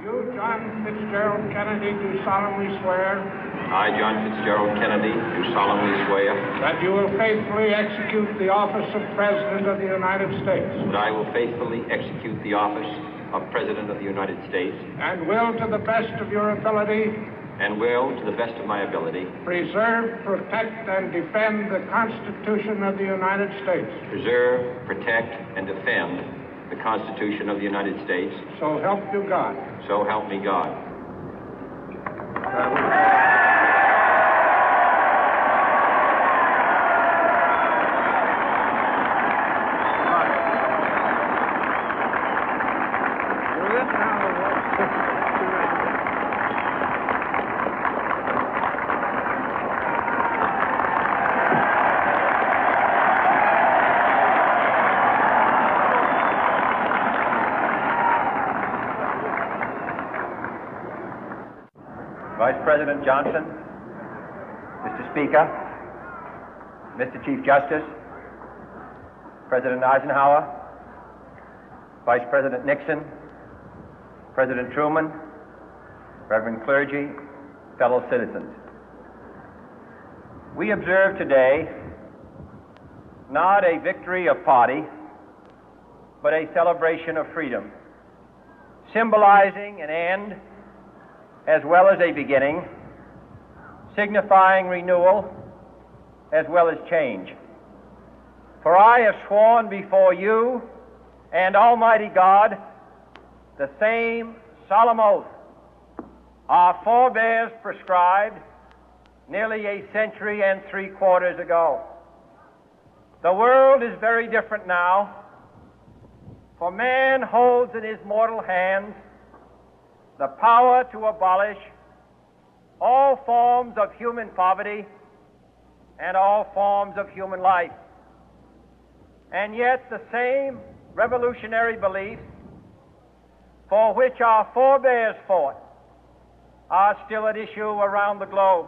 You, John Fitzgerald Kennedy, do solemnly swear. I, John Fitzgerald Kennedy, do solemnly swear. That you will faithfully execute the office of President of the United States. That I will faithfully execute the office of President of the United States. And will, to the best of your ability. And will, to the best of my ability. Preserve, protect, and defend the Constitution of the United States. Preserve, protect, and defend the Constitution of the United States. So help you God. So help me God. Vice President Johnson, Mr. Speaker, Mr. Chief Justice, President Eisenhower, Vice President Nixon, President Truman, Reverend clergy, fellow citizens. We observe today not a victory of party, but a celebration of freedom, symbolizing an end as well as a beginning, signifying renewal as well as change. For I have sworn before you and Almighty God the same solemn oath our forebears prescribed nearly a century and 3/4 ago. The world is very different now, for man holds in his mortal hands the power to abolish all forms of human poverty and all forms of human life. And yet the same revolutionary beliefs for which our forebears fought are still at issue around the globe.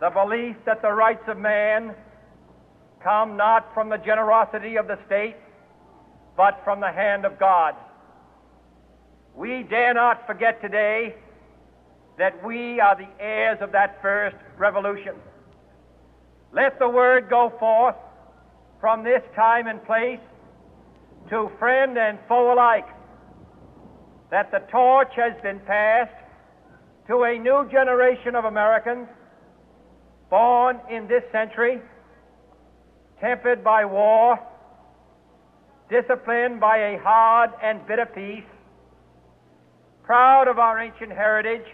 The belief that the rights of man come not from the generosity of the state, but from the hand of God. We dare not forget today that we are the heirs of that first revolution. Let the word go forth from this time and place to friend and foe alike that the torch has been passed to a new generation of Americans born in this century, tempered by war, disciplined by a hard and bitter peace, proud of our ancient heritage,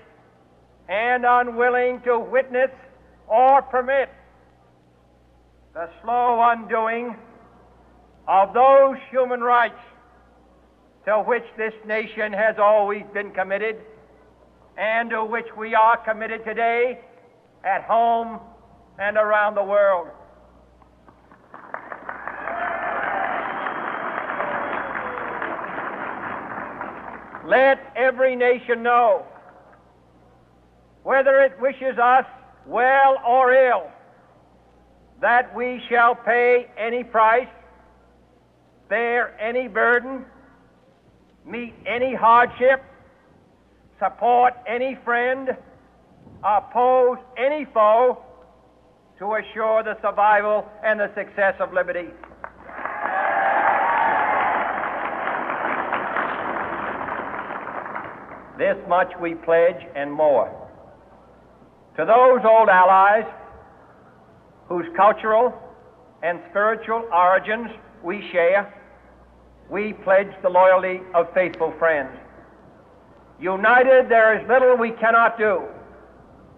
and unwilling to witness or permit the slow undoing of those human rights to which this nation has always been committed and to which we are committed today at home and around the world. Let every nation know, whether it wishes us well or ill, that we shall pay any price, bear any burden, meet any hardship, support any friend, oppose any foe to assure the survival and the success of liberty. This much we pledge and more. To those old allies whose cultural and spiritual origins we share, we pledge the loyalty of faithful friends. United, there is little we cannot do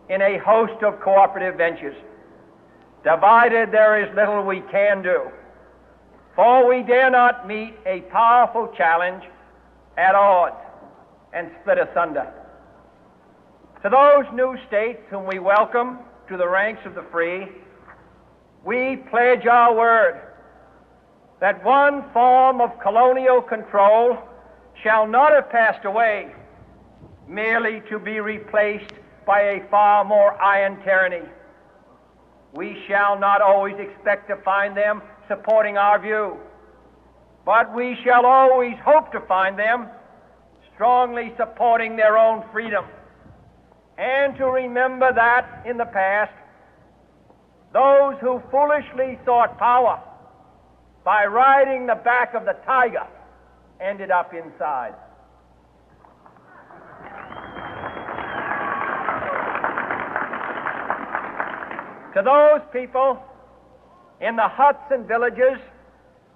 in a host of cooperative ventures. Divided, there is little we can do, for we dare not meet a powerful challenge at odds and split asunder. To those new states whom we welcome to the ranks of the free, we pledge our word that one form of colonial control shall not have passed away, merely to be replaced by a far more iron tyranny. We shall not always expect to find them supporting our view, but we shall always hope to find them strongly supporting their own freedom, and to remember that in the past, those who foolishly sought power by riding the back of the tiger ended up inside. To those people in the huts and villages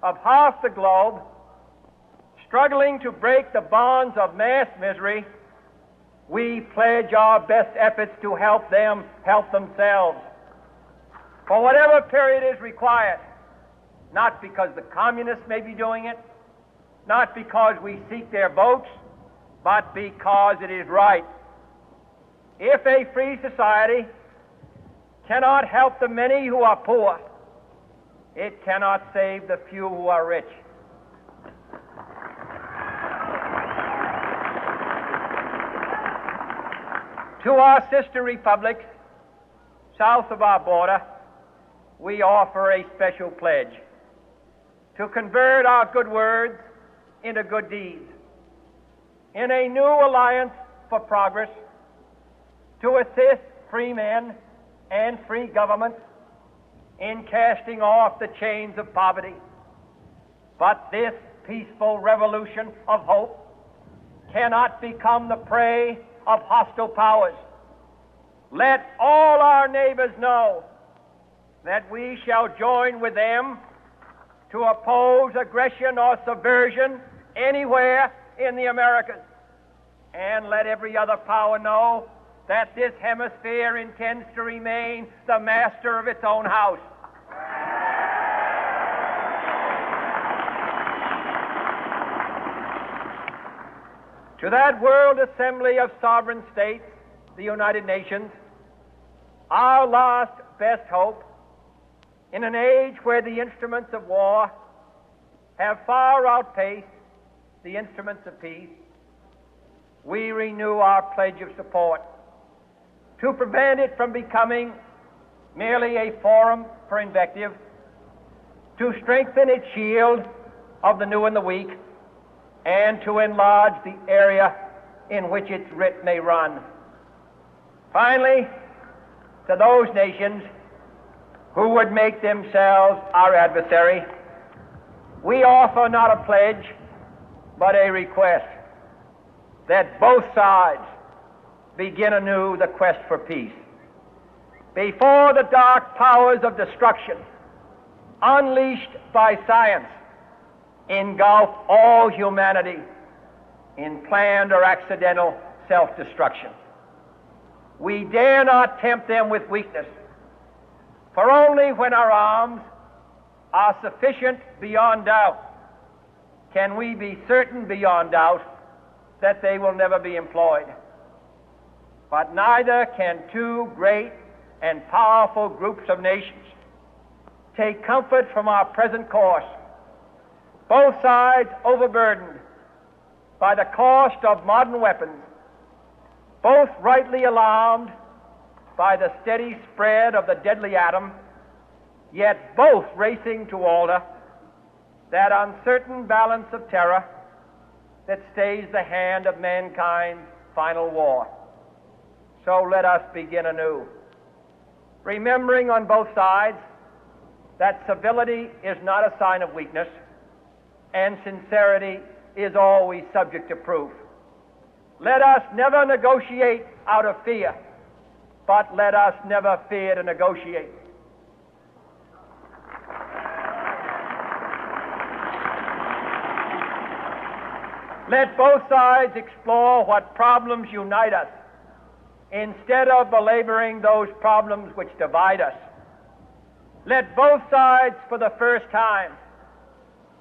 of half the globe struggling to break the bonds of mass misery, we pledge our best efforts to help them help themselves for whatever period is required, not because the communists may be doing it, not because we seek their votes, but because it is right. If a free society cannot help the many who are poor, it cannot save the few who are rich. To our sister republics south of our border, we offer a special pledge to convert our good words into good deeds, in a new alliance for progress, to assist free men and free governments in casting off the chains of poverty. But this peaceful revolution of hope cannot become the prey of hostile powers. Let all our neighbors know that we shall join with them to oppose aggression or subversion anywhere in the Americas. And let every other power know that this hemisphere intends to remain the master of its own house. To that World Assembly of Sovereign States, the United Nations, our last best hope, in an age where the instruments of war have far outpaced the instruments of peace, we renew our pledge of support to prevent it from becoming merely a forum for invective, to strengthen its shield of the new and the weak, and to enlarge the area in which its writ may run. Finally, to those nations who would make themselves our adversary, we offer not a pledge, but a request that both sides begin anew the quest for peace. Before the dark powers of destruction, unleashed by science, engulf all humanity in planned or accidental self-destruction, we dare not tempt them with weakness, for only when our arms are sufficient beyond doubt can we be certain beyond doubt that they will never be employed. But neither can two great and powerful groups of nations take comfort from our present course, both sides overburdened by the cost of modern weapons, both rightly alarmed by the steady spread of the deadly atom, yet both racing to alter that uncertain balance of terror that stays the hand of mankind's final war. So let us begin anew, remembering on both sides that civility is not a sign of weakness, and sincerity is always subject to proof. Let us never negotiate out of fear, but let us never fear to negotiate. Let both sides explore what problems unite us, instead of belaboring those problems which divide us. Let both sides, for the first time,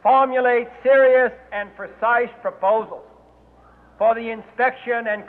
formulate serious and precise proposals for the inspection and